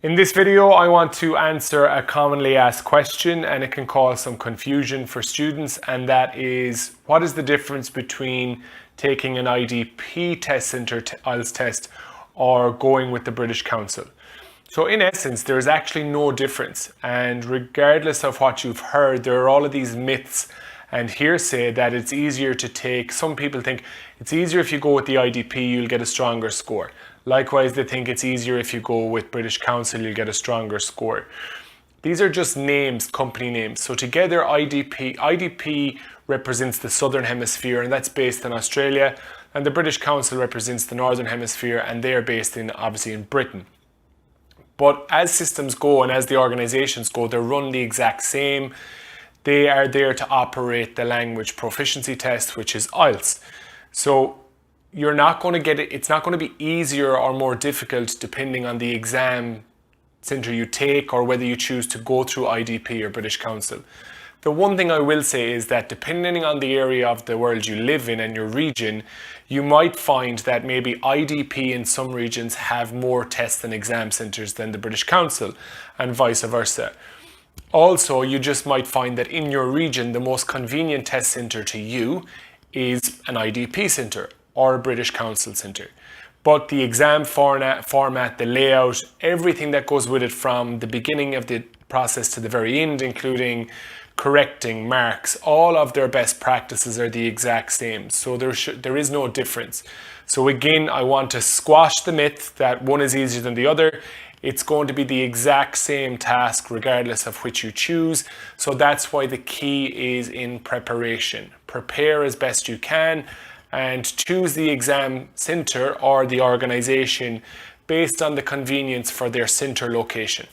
In this video, I want to answer a commonly asked question, and it can cause some confusion for students, and that is, what is the difference between taking an IDP test centre IELTS test or going with the British Council? So in essence, there is actually no difference, and regardless of what you've heard, there are all of these myths and hearsay that it's easier to take. Some people think it's easier if you go with the IDP, you'll get a stronger score. Likewise, they think it's easier if you go with British Council, you'll get a stronger score. These are just names, company names. So together, IDP represents the Southern Hemisphere, and that's based in Australia, and the British Council represents the Northern Hemisphere, and they're based obviously in Britain. But as systems go and as the organizations go, they're run the exact same. They are there to operate the language proficiency test, which is IELTS. So you're not going to get it. It's not going to be easier or more difficult depending on the exam centre you take or whether you choose to go through IDP or British Council. The one thing I will say is that depending on the area of the world you live in and your region, you might find that maybe IDP in some regions have more tests and exam centres than the British Council, and vice versa. Also, you just might find that in your region, the most convenient test centre to you is an IDP centre or a British Council centre. But the exam format, the layout, everything that goes with it from the beginning of the process to the very end, including correcting marks, all of their best practices are the exact same. So there is no difference. So again, I want to squash the myth that one is easier than the other. It's going to be the exact same task regardless of which you choose. So that's why the key is in preparation. Prepare as best you can and choose the exam centre or the organisation based on the convenience for their centre location.